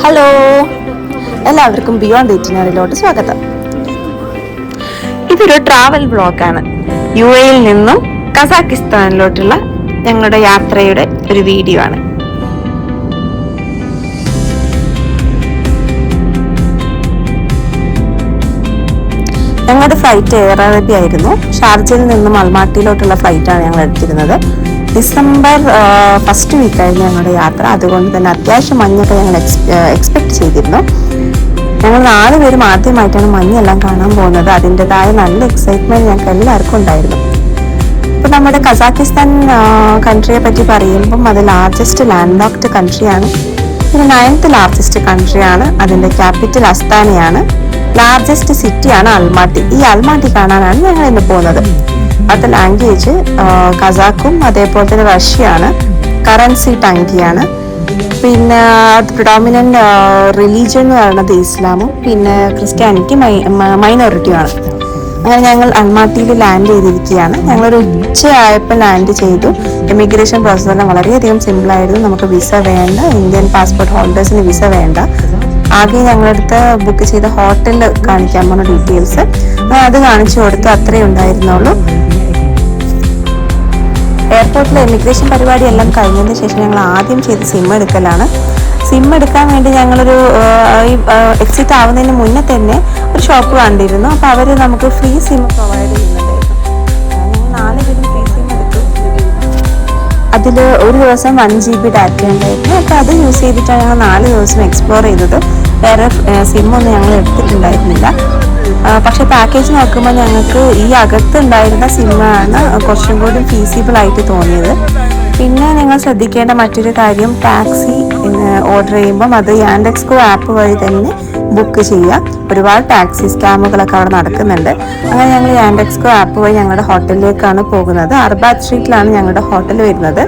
Hello, എല്ലാവർക്കും beyond ഇറ്റിനറിയിലോട്ട് സ്വാഗതം. ഇതൊരു ട്രാവൽ വ്ളോഗാണ്. UAE-യിൽ നിന്നും കസാക്കിസ്ഥാനിലോട്ടുള്ള ഞങ്ങളുടെ യാത്രയുടെ ഒരു വീഡിയോ ആണ്. ഞങ്ങളുടെ ഫ്ലൈറ്റ് എയർ അറേബ്യ ആയിരുന്നു. ഷാർജയിൽ നിന്നും അൽമാട്ടിയിലോട്ടുള്ള ഫ്ലൈറ്റാണ് ഞങ്ങൾ എടുത്തിരുന്നത്. ഡിസംബർ ഫസ്റ്റ് വീക്കായിരുന്നു ഞങ്ങളുടെ യാത്ര. അതുകൊണ്ട് തന്നെ അത്യാവശ്യം മഞ്ഞൊക്കെ ഞങ്ങൾ എക്സ്പെക്ട് ചെയ്തിരുന്നു. ഞങ്ങൾ 4 പേരും ആദ്യമായിട്ടാണ് മഞ്ഞെല്ലാം കാണാൻ പോകുന്നത്. അതിൻ്റെതായ നല്ല എക്സൈറ്റ്മെന്റ് ഞങ്ങൾക്ക് എല്ലാവർക്കും ഉണ്ടായിരുന്നു. ഇപ്പം നമ്മുടെ കസാക്കിസ്ഥാൻ കൺട്രിയെ പറ്റി പറയുമ്പം അത് ലാർജസ്റ്റ് ലാൻഡ് ലോക്ക്ഡ് കൺട്രിയാണ്. പിന്നെ 9th ലാർജസ്റ്റ് കൺട്രിയാണ്. അതിൻ്റെ ക്യാപിറ്റൽ അസ്താനയാണ്. ലാർജസ്റ്റ് സിറ്റിയാണ് അൽമാട്ടി. ഈ അൽമാട്ടി കാണാനാണ് ഞങ്ങൾ ഇന്ന് പോകുന്നത്. അത് ലാംഗ്വേജ് കസാക്കും അതേപോലെ തന്നെ റഷ്യയാണ്. കറൻസി ടങ്കിയാണ്. പിന്നെ പ്രിഡോമിനന്റ് റിലീജിയൻ എന്ന് പറയുന്നത് ഇസ്ലാമും പിന്നെ ക്രിസ്ത്യാനിറ്റി മൈനോറിറ്റിയുമാണ്. അങ്ങനെ ഞങ്ങൾ അൽമാട്ടിയിൽ ലാൻഡ് ചെയ്തിരിക്കുകയാണ്. ഞങ്ങളൊരു ഉച്ചയായപ്പോൾ ലാൻഡ് ചെയ്തു. ഇമിഗ്രേഷൻ പ്രോസസ്സെല്ലാം വളരെയധികം സിമ്പിളായിരുന്നു. നമുക്ക് വിസ വേണ്ട, ഇന്ത്യൻ പാസ്പോർട്ട് ഹോൾഡേഴ്സിന് വിസ വേണ്ട. ആകെ ഞങ്ങളടുത്ത് ബുക്ക് ചെയ്ത ഹോട്ടലിൽ കാണിക്കാൻ പോകുന്ന ഡീറ്റെയിൽസ് അത് കാണിച്ചു കൊടുത്തു. അത്രേ ഉണ്ടായിരുന്നുള്ളൂ. എയർപോർട്ടിലെ ഇമിഗ്രേഷൻ പരിപാടി എല്ലാം കഴിഞ്ഞതിന് ശേഷം ഞങ്ങൾ ആദ്യം ചെയ്ത് സിം എടുക്കലാണ്. സിം എടുക്കാൻ വേണ്ടി ഞങ്ങളൊരു എക്സിറ്റ് ആവുന്നതിന് മുന്നേ തന്നെ ഒരു ഷോപ്പ് കണ്ടിരുന്നു. അപ്പോൾ അവർ നമുക്ക് ഫ്രീ സിം പ്രൊവൈഡ് ചെയ്യുന്നുണ്ടായിരുന്നു. ഞങ്ങൾ 4 പേരും ഫ്രീ സിം എടുത്തു. അതിൽ ഒരു ദിവസം 1 GB ഡാറ്റ ഉണ്ടായിരുന്നു. അപ്പോൾ അത് യൂസ് ചെയ്തിട്ടാണ് ഞങ്ങൾ 4 ദിവസം എക്സ്പ്ലോർ ചെയ്തത്. വേറെ സിമ്മൊന്നും ഞങ്ങൾ എടുത്തിട്ടുണ്ടായിരുന്നില്ല. പക്ഷെ പാക്കേജ് നോക്കുമ്പോൾ ഞങ്ങൾക്ക് ഈ അകത്തുണ്ടായിരുന്ന സിമ്മാണ് കുറച്ചും കൂടി ഫീസിബിൾ ആയിട്ട് തോന്നിയത്. പിന്നെ നിങ്ങൾ ശ്രദ്ധിക്കേണ്ട മറ്റൊരു കാര്യം, ടാക്സി ഓർഡർ ചെയ്യുമ്പം അത് യാൻഡെക്സ്കോ ആപ്പ് വഴി തന്നെ ബുക്ക് ചെയ്യുക. ഒരുപാട് ടാക്സി സ്കാമുകളൊക്കെ അവിടെ നടക്കുന്നുണ്ട്. അങ്ങനെ ഞങ്ങൾ യാൻഡെക്സ്കോ ആപ്പ് വഴി ഞങ്ങളുടെ ഹോട്ടലിലേക്കാണ് പോകുന്നത്. അർബാദ് സ്ട്രീറ്റിലാണ് ഞങ്ങളുടെ ഹോട്ടൽ വരുന്നത്.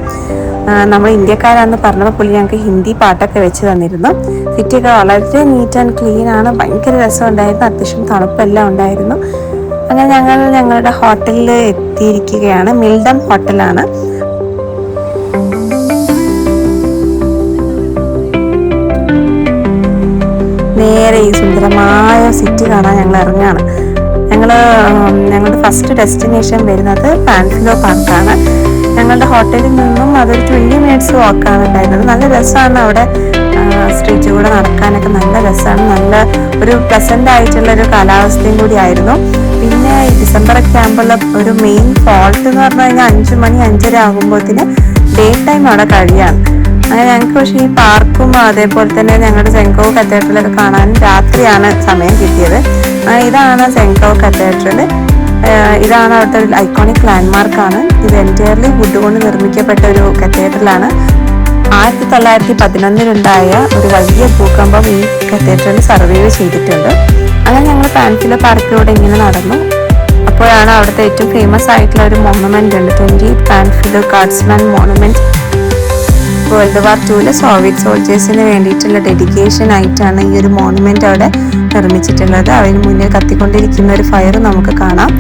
നമ്മൾ ഇന്ത്യക്കാരാണെന്ന് പറഞ്ഞപ്പോൾ പുള്ളി ഞങ്ങൾക്ക് ഹിന്ദി പാട്ടൊക്കെ വെച്ച് തന്നിരുന്നു. സിറ്റിയൊക്കെ വളരെ നീറ്റ് ആൻഡ് ക്ലീൻ ആണ്. ഭയങ്കര രസമുണ്ടായിരുന്നു. അത്യാവശ്യം തണുപ്പെല്ലാം ഉണ്ടായിരുന്നു. അങ്ങനെ ഞങ്ങൾ ഞങ്ങളുടെ ഹോട്ടലിൽ എത്തിയിരിക്കുകയാണ്. മിൽഡം ഹോട്ടലാണ്. നേരെ ഈ സുന്ദരമായ സിറ്റി കാണാൻ ഞങ്ങൾ ഇറങ്ങുകയാണ്. ഞങ്ങളുടെ ഫസ്റ്റ് ഡെസ്റ്റിനേഷൻ വരുന്നത് പാൻഫിലോ പാർക്കാണ്. ഞങ്ങളുടെ ഹോട്ടലിൽ നിന്നും അതൊരു 20 മിനിറ്റ്സ് വാക്കാണ് ഉണ്ടായിരുന്നത്. നല്ല രസമാണ്. അവിടെ സ്ട്രീറ്റ് കൂടെ നടക്കാനൊക്കെ നല്ല രസമാണ്. നല്ല ഒരു പ്ലസന്റ് ആയിട്ടുള്ള ഒരു കാലാവസ്ഥയും കൂടി ആയിരുന്നു. പിന്നെ ഈ ഡിസംബറൊക്കെ ആകുമ്പോൾ ഒരു മെയിൻ ഫോൾട്ട് എന്ന് പറഞ്ഞു കഴിഞ്ഞാൽ 5 മണി 5:30 ആകുമ്പോഴത്തേന് ഡേ ടൈം അവിടെ കഴിയാണ്. അങ്ങനെ ഞങ്ങൾക്ക് പക്ഷേ ഈ പാർക്കും അതേപോലെ തന്നെ ഞങ്ങളുടെ സെങ്കോ കത്തീഡ്രലൊക്കെ കാണാൻ രാത്രിയാണ് സമയം കിട്ടിയത്. ഇതാണ് സെങ്കോ കത്തീഡ്രൽ. ഇതാണ് അവിടുത്തെ ഒരു ഐക്കോണിക് ലാൻഡ്മാർക്കാണ്. ഇത് എൻറ്റയർലി വുഡ് കൊണ്ട് നിർമ്മിക്കപ്പെട്ട ഒരു കത്തീഡ്രലാണ്. 1911 ഒരു വലിയ ഭൂകമ്പം ഈ കത്തീഡ്രൽ സർവൈവ് ചെയ്തിട്ടുണ്ട്. അങ്ങനെ ഞങ്ങൾ പാൻഫിലോ പാർക്കിലൂടെ ഇങ്ങനെ നടന്നു. അപ്പോഴാണ് അവിടുത്തെ ഏറ്റവും ഫേമസ് ആയിട്ടുള്ള ഒരു മോണുമെന്റ് ഉണ്ട്, 20th പാൻഫിലോ ഗാർഡ്സ്മാൻ monument. World war 2 Soviet സോൾജേഴ്സിന് വേണ്ടിയിട്ടുള്ള ഡെഡിക്കേഷൻ ആയിട്ടാണ് ഈ ഒരു മോണുമെന്റ് അവിടെ നിർമ്മിച്ചിട്ടുള്ളത്. അതിന് മുന്നിൽ കത്തിക്കൊണ്ടിരിക്കുന്ന ഒരു ഫയർ നമുക്ക് കാണാം.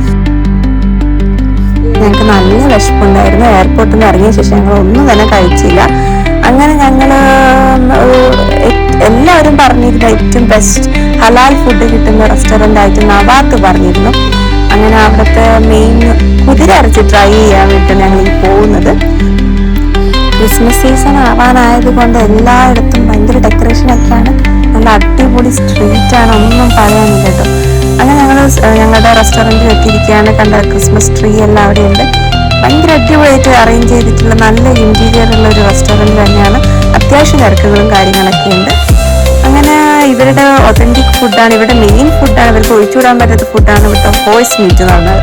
ഞങ്ങൾക്ക് നല്ല വിശപ്പുണ്ടായിരുന്നു. എയർപോർട്ടിൽ നിന്ന് ഇറങ്ങിയ ശേഷം ഞങ്ങൾ ഒന്നും തന്നെ കഴിച്ചില്ല. അങ്ങനെ ഞങ്ങൾ എല്ലാവരും പറഞ്ഞിരുന്നു ഏറ്റവും ബെസ്റ്റ് ഹലാൽ ഫുഡ് കിട്ടുന്ന റെസ്റ്റോറൻ്റ് ആയിട്ട് നവാത്ത് പറഞ്ഞിരുന്നു. അങ്ങനെ അവിടുത്തെ മെയിൻ കുതിര ഇറച്ചി ട്രൈ ചെയ്യാൻ വേണ്ടിയിട്ടാണ് ഞങ്ങൾ ഈ പോകുന്നത്. ക്രിസ്മസ് സീസൺ ആവാനായത് കൊണ്ട് എല്ലായിടത്തും ഭയങ്കര ഡെക്കറേഷനൊക്കെയാണ്. നല്ല അടിപൊളി സ്ട്രീറ്റാണ്, ഒന്നും പറയാനില്ല കേട്ടോ. അങ്ങനെ ഞങ്ങളുടെ റെസ്റ്റോറൻറ്റിൽ എത്തിയിരിക്കുകയാണ്. കണ്ട ക്രിസ്മസ് ട്രീ എല്ലാം അവിടെ ഉണ്ട്. ഭയങ്കര അടിപൊളിയായിട്ട് അറേഞ്ച് ചെയ്തിട്ടുള്ള നല്ല ഇൻറ്റീരിയർ ഉള്ള ഒരു റെസ്റ്റോറൻറ്റ് തന്നെയാണ്. അത്യാവശ്യം തിരക്കുകളും കാര്യങ്ങളൊക്കെ ഉണ്ട്. അങ്ങനെ ഇവരുടെ ഒതൻറ്റിക് ഫുഡാണ്, ഇവരുടെ മെയിൻ ഫുഡാണ്, ഇവർക്ക് ഒഴിച്ചുവിടാൻ പറ്റാത്ത ഫുഡാണ് ഇവിടുത്തെ ഹോഴ്സ് മീറ്റ് എന്ന് പറഞ്ഞത്.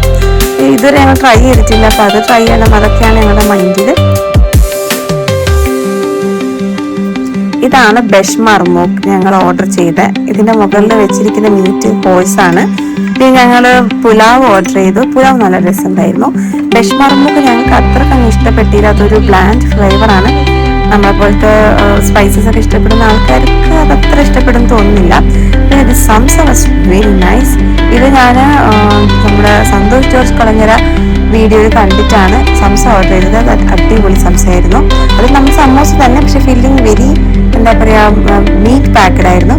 ഇതുവരെ ഞങ്ങൾ ട്രൈ ചെയ്തിട്ടില്ല. അപ്പോൾ അത് ട്രൈ ചെയ്യണം, അതൊക്കെയാണ് ഞങ്ങളുടെ മൈൻഡിൽ. ഇതാണ് ബെഷ് മർമൂക്ക് ഞങ്ങൾ ഓർഡർ ചെയ്ത്. ഇതിന്റെ മുകളിൽ വെച്ചിരിക്കുന്ന മീറ്റ് ഹോഴ്സ് ആണ്. പിന്നെ ഞങ്ങൾ പുലാവ് ഓർഡർ ചെയ്തു. പുലാവ് നല്ല രസമുണ്ടായിരുന്നു. ബെഷ് മർമൂക്ക് ഞങ്ങൾക്ക് അത്രക്കങ്ങ് ഇഷ്ടപ്പെട്ടില്ല. അതൊരു ബ്ലാൻഡ് ഫ്ലേവർ ആണ്. നമ്മളെ പോലത്തെ സ്പൈസസ് ഒക്കെ ഇഷ്ടപ്പെടുന്ന ആൾക്കാർക്ക് അതത്ര അത്ര ഇഷ്ടപ്പെടും തോന്നുന്നില്ല. പിന്നെ ഇത് സംസ വാസ് വെരി നൈസ്. ഇത് ഞാൻ നമ്മുടെ സന്തോഷ് ജോർജ് കളഞ്ഞര വീഡിയോയിൽ കണ്ടിട്ടാണ് സംസ ഓർഡർ ചെയ്തത്. അത് അടിപൊളി സംസയായിരുന്നു. അത് നമ്മൾ സമോസ തന്നെ, പക്ഷെ ഫില്ലിങ് വെരി എന്താ പറയുക മീറ്റ് പാക്കഡ് ആയിരുന്നു.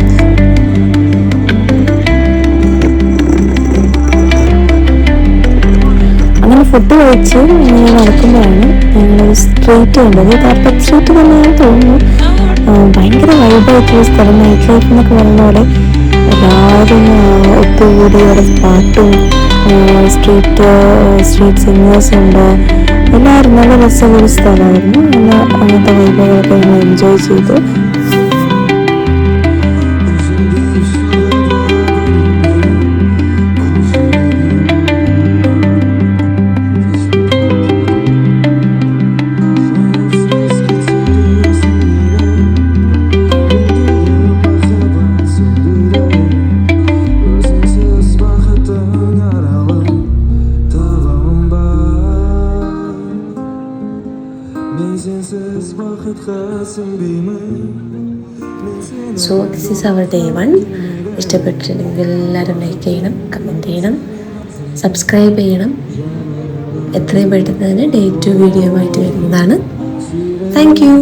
അങ്ങനെ ഫുഡ് കഴിച്ച് ഇങ്ങനെ നടക്കുമ്പോഴാണ് ഞങ്ങളൊരു സ്ട്രീറ്റ് കണ്ടത്. കാർപ്പറ്റ് സ്ട്രീറ്റ് തന്നെയാണെന്ന് തോന്നുന്നു. ഭയങ്കര വൈബായിട്ടുള്ള സ്ഥലം, നൈറ്റ് ലൈഫ് എന്നൊക്കെ പറയുന്ന പോലെ എല്ലാവരും ഒത്തുകൂടി അവിടെ പാട്ടും സ്ട്രീറ്റ് സിംഗേഴ്സും ഉണ്ട്. എല്ലാവരും നല്ല രസമുള്ളൊരു സ്ഥലമായിരുന്നു. അങ്ങനത്തെ വൈബുകളൊക്കെ ഞങ്ങൾ എൻജോയ് ചെയ്തു. So this is our day 1. ഇഷ്ടപ്പെട്ടിട്ടുണ്ടെങ്കിൽ എല്ലാവരും ലൈക്ക് ചെയ്യണം, കമൻറ്റ് ചെയ്യണം, സബ്സ്ക്രൈബ് ചെയ്യണം. എത്രയും പെട്ടെന്ന് തന്നെ ഡേ 2 വീഡിയോ ആയിട്ട് വരുന്നതാണ്. Thank you.